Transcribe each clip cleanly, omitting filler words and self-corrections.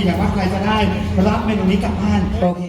ดีกันว่าใครจะได้รับเมนูนี้กลับบ้านโอเค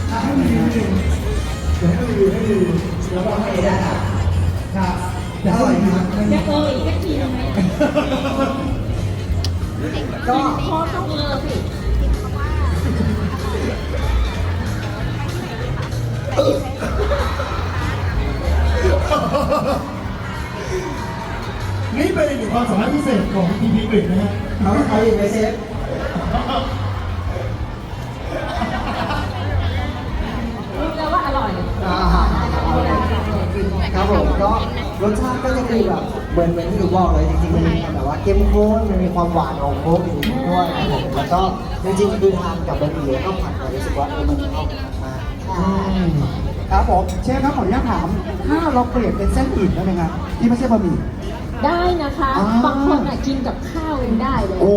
ให้รีวิวนิดนึงเดี๋ยวให้รีวิวให้ดูแล้วก็ให้ได้ครับอร่อยครับ จะเอออีกสักทีไหม ก็ พอต้องเออสิ นี่เป็นอีกหนึ่งความสามารถพิเศษของพีพีกริดนะฮะเอาอีกไหมเชฟ รู้แล้วว่าอร่อย ครับผมก็รสชาติก็จะคือแบบเหมือนที่หนูบอกเลยจริงๆมันมีแบบว่าเข้มข้นมันมีความหวานของโค้กอยู่ด้วยครับผมแล้วก็จริงๆคือทานกับบะหมี่แล้วก็ผัดไปรู้สึกว่ามันเข้ากันมาก ครับผมเชฟครับขออนุญาตถามถ้าเราเปลี่ยนเป็นเส้นอื่นได้ไหมครับที่ไม่ใช่บะหมี่ ได้นะคะ อ่า บางคนอ่ะกินกับข้าวยังได้เลย โอ้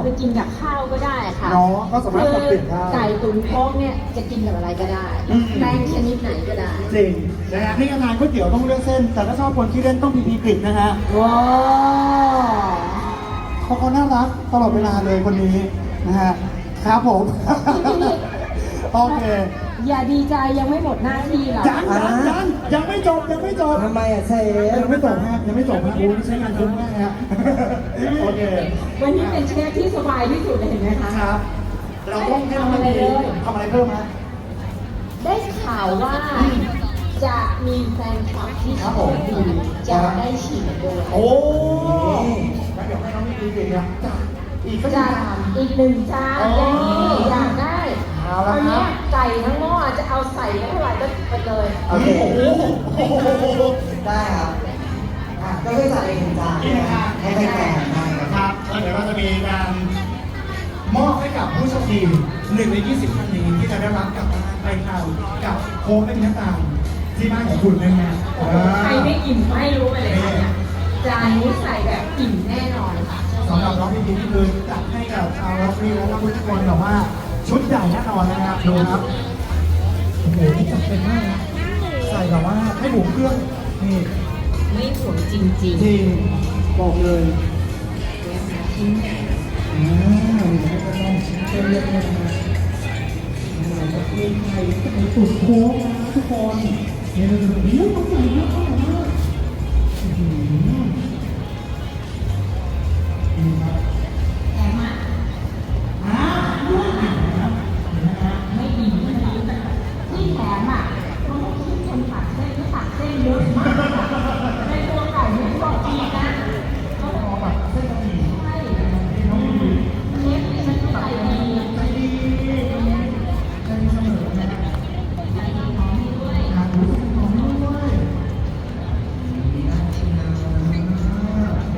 ไปกินกับข้าวก็ได้ค่ะ เนาะก็สามารถปรับเปลี่ยนได้ ไก่ตุ๋นโค้งเนี่ยจะกินกับอะไรก็ได้ อืม แป้งชนิดไหนก็ได้ จริงนะฮะนี่ก็ทานก๋วยเตี๋ยวต้องเลือกเส้น แต่ถ้าชอบคนที่เล่นต้องพีพีกริดนะฮะ ว้าว เขาน่ารักตลอดเวลาเลยคนนี้นะฮะครับผม โอเค อย่าดีใจยังไม่หมดหน้าที่หรอก ยังไม่จบยังไม่จบ ทำไมอ่ะเชฟ ยังไม่จบฮะยังไม่จบฮะโอ้นี่ใช้งานคุ้มมากฮะโอเค วันนี้เป็นเชฟที่สบายที่สุดเลยเห็นไหมคะ ครับ เราต้องให้ทำอะไรทำอะไรเพิ่มฮะ ได้ข่าวว่าจะมีแฟนคลับที่ ครับผม ดีจะได้ฉีดด้วย โอ้งั้นเดี๋ยวให้น้องพีพีกริดเนี่ยจัดอีกสัก จา จาน นอีกหนึ่งจาน อ๋อ อย่างนี้อยากได้ เอาละครับ เนี้ยไก่ทั้งหม้อจะเอาใส่เท่าไหร่ก็ไปเลย โอเค โอ้โห ได้ครับก็คือจัดเองจานให้แฟนๆได้ครับ ครับแล้วเดี๋ยวเราจะมีการมอบให้กับผู้โชคดี1 ใน 20 ท่านนี้ที่จะได้รับกลับบ้านไปทานกับโค้กไม่มีน้ำตาลที่บ้านของคุณนะฮะ ใครไม่อิ่มไม่รู้ไปเลยค่ะจานนี้ใส่แบบอิ่มแน่นอนค่ะ สำหรับน้องพี่พีนี่คือจัดให้กับชาวล็อกรีและทุกคนแบบว่าชุดใหญ่แน่นอนนะครับดูครับโอ้โหนี่จัดเป็นมากนะใส่แบบว่าให้หมูเครื่องนี่ ไม่ห่วงจริง จริงบอกเลย ๆชิ้นใหญ่ เป็นเล็กๆนะมีไข่มีตุ๋นโค้งนะทุกคนเนี่ยเราจะดูเยอะมากเลยนะอร่อยมากนี่ครับ แถมอ่ะ ด้วยนะฮะ ไม่อิ่มไม่อิ่มที่แถมอ่ะเขาไม่คิดคนตัดเส้นก็ตัดเส้นเยอะมากในตัวไก่ไม่บอกอีกนะเขา พอแบบเส้นบะหมี่ ให้ น้องดี เชฟนี่มันก็ใจดี ใจดีใจดีเสมอนะ ใจดีพร้อมด้วย งานรู้สึกของด้วย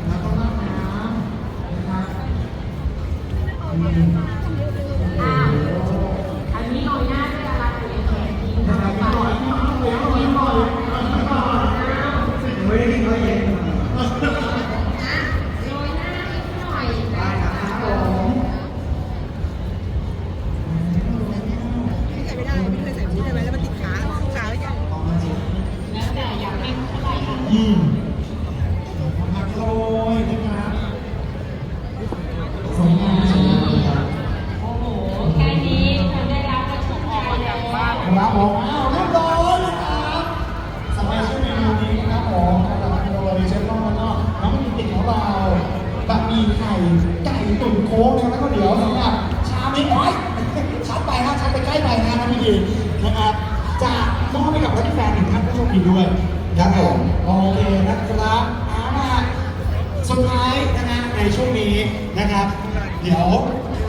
แล้วก็ราดน้ำนะครับ อ่ะอันนี้โรยหน้าด้วยอะไรเป็นแขกดีนะไปโรยหน้านิดหน่อยแล้วแต่อยากให้เท่าไหร่ค่ะ ผักโรยนะครับสวยงามสวยงามครับ โอ้โห แค่นี้คนได้รับกระชกออกมาจากบ้าน ครับผมอ้าวเรียบร้อยนะครับสำหรับช่วงเมนูนี้นะครับผมสำหรับเมนูโรยเชฟน้องแล้วก็น้องมีติ่งของเราบะหมี่ไข่ไก่ตุ๋นโค้งนะครับแล้วก็เดี๋ยวสำหรับชามนี้โอ๊ยชัดไปฮะชัดไปใกล้ไปนะพี่ดีนะครับจะมอบให้กับรัฐแฟนหนึ่งท่านผู้โชคดีด้วยครับผมโอเคนะครับเอาล่ะ สุดท้ายนะฮะในช่วงนี้นะครับ เดี๋ยว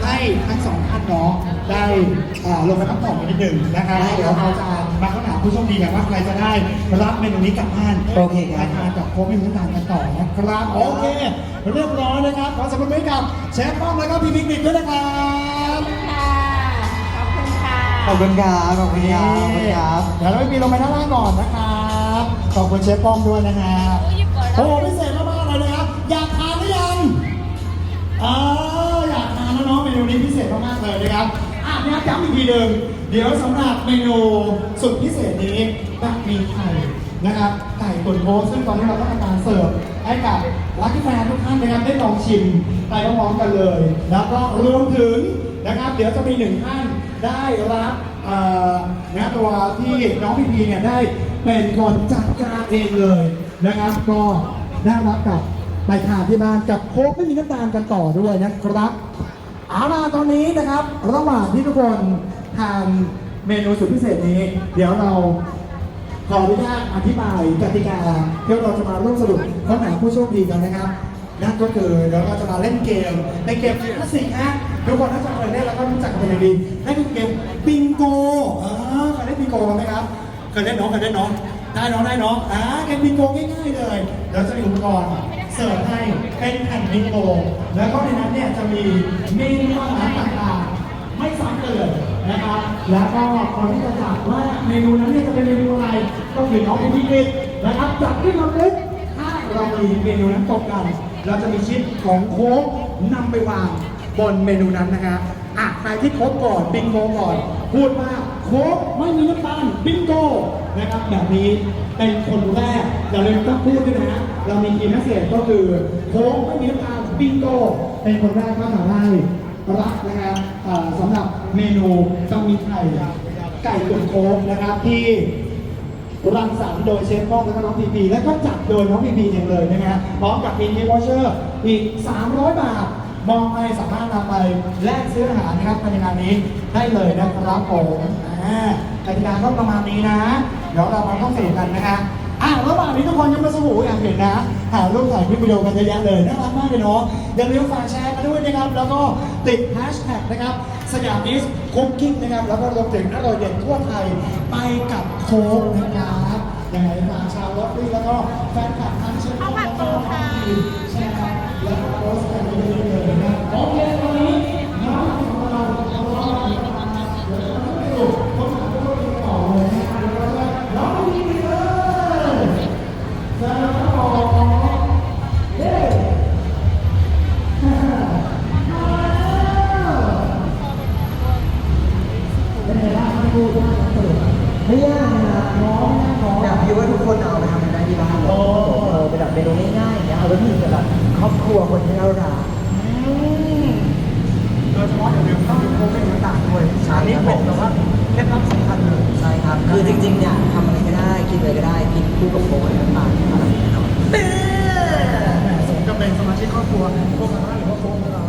ให้ทั้งสองท่านเนาะได้ลงไปพักผ่อนกันนิดหนึ่งนะครับเดี๋ยวเราจะมาค้นหาผู้โชคดีกันว่าใครจะได้รับเมนูนี้กลับบ้าน โอเคครับ ไปทานกับโค้กไม่มีน้ำตาลกันต่อนะครับโอเคเรียบร้อยนะครับขอสมบูรณ์กับเชฟป้อมแล้วก็พี่พิกนิกด้วยนะครับ ค่ะ ขอบคุณค่ะ ขอบคุณครับขอบคุณครับขอบคุณครับ เดี๋ยวเราไปมีลงไปด้านล่างก่อนนะครับขอบคุณเชฟป้อมด้วยนะฮะโอ้โหพิเศษมากๆเลยนะครับอยากทานหรือยังอยากทานแล้วเนาะเมนูนี้พิเศษมากๆเลยนะครับนะครับย้ำอีกทีหนึ่งเดี๋ยวสำหรับเมนูสุดพิเศษนี้แบบมีไข่นะครับไก่ตุ๋นโค้งซึ่งตอนนี้เราก็ทำการเสิร์ฟให้กับรักที่แฟนทุกท่านนะครับได้ลองชิมไปพร้อมๆกันเลย แล้วก็รวมถึงนะครับเดี๋ยวจะมีหนึ่งท่าน ได้รับนะตัวที่น้องพีพีเนี่ยได้เป็นคนจัดการเองเลยนะครับ ก็ได้รับกับไปทานที่บ้านกับโค้กไม่มีน้ำตาลกันต่อด้วยนะครับเอาล่ะตอนนี้นะครับระหว่างที่ทุกคนทานเมนูสุดพิเศษนี้ เดี๋ยวเราขออนุญาตอธิบายกติกาที่เราจะมาร่วมสนุกค้นหาผู้โชคดีกันนะครับนั่นก็คือเดี๋ยวเราจะมาเล่นเกมในเกมคลาสสิกฮะทุกคนน่าจะเคยเล่นแล้วก็รู้จักกันเป็นอย่างดีนั่นคือเกมบิงโกเคยเล่นบิงโกไหมครับเคยเล่นน้องได้น้องเกมบิงโกง่ายๆเลยเดี๋ยวจะมีอุปกรณ์เสิร์ฟให้เป็นแผ่นบิงโกแล้วก็ในนั้นเนี่ยจะมีเมนูอาหารต่างๆไม่ซ้ำกันเลยนะครับแล้วก็คนที่จะจับว่าเมนูนั้นเนี่ยจะเป็นเมนูอะไรก็คือน้องเป็นพี่กิตนะครับจับขึ้นมาปุ๊บถ้าเรามีเมนูนั้นตรงกันเราจะมีชิ้นของโค้กนำไปวางบนเมนูนั้นนะครับใครที่ครบก่อนบิงโกก่อนพูดว่าโค้กไม่มีน้ำตาลบิงโกนะครับแบบนี้เป็นคนแรกอย่าลืมต้องพูดด้วยนะเรามีคีย์แมสเสจก็คือโค้กไม่มีน้ำตาลบิงโกเป็นคนแรกก็ทำให้รับนะครับสำหรับเมนูต้องมีไก่ตุ๋นโค้กนะครับที่รังสรรค์โดยเชฟป้องและน้องพีพีและก็จัดโดยน้องพีพีเองเลยนะฮะพร้อมกับมีกิฟต์วอเชอร์อีก300 บาทมองไปสามารถนำไปแลกซื้ออาหารนะครับในงานนี้ได้เลยนะครับผมกติกาก็ประมาณนี้นะเดี๋ยวเรามาต้องสนุกกันนะฮะระหว่างนี้ทุกคนยังมาสบู่อย่างเห็นนะถ่ายรูปถ่ายคลิปวิดีโอกันเยอะแยะเลยน่ารักมากเลยเนาะอย่าลืมฝากแชร์กันด้วยนะครับแล้วก็ติดแฮชแท็กนะครับสยามดิสคุกกิ้งนะครับแล้วก็รวมถึงอร่อยเด็ดทั่วไทยไปกับโค้กนะครับยังไงฝากชาวรถด้วยแล้วก็แฟนคลับทั้งเชียร์แล้วก็แชร์แล้วก็โพสต์กันเยอะๆเลยนะโอเคตอนนี้น้องของเราเดี๋ยวเราไปดูคนถามผู้ชมต่อเลยนะครับน้องพีพีเลยแล้วก็เย้ไม่ยากนะน้องอยากคิดว่าทุกคนเอาไปทำกันได้ที่บ้านเลยเป็นแบบเมนูง่ายๆเนี่ยเอาไปทำกับแบบครอบครัวคนที่เรารักโดยเฉพาะอย่าลืมต้องมีโค้กเป็นต่างๆด้วยอันนี้เป็นแบบว่าเคล็ดลับสำคัญเลยใช่ครับคือจริงๆเนี่ยทำอะไรก็ได้กินอะไรก็ได้กินคู่กับโค้กอะไรต่างๆอร่อยแน่นอนสมกับเป็นสมาชิกครอบครัวพวกเราหรือว่าโค้กของเรา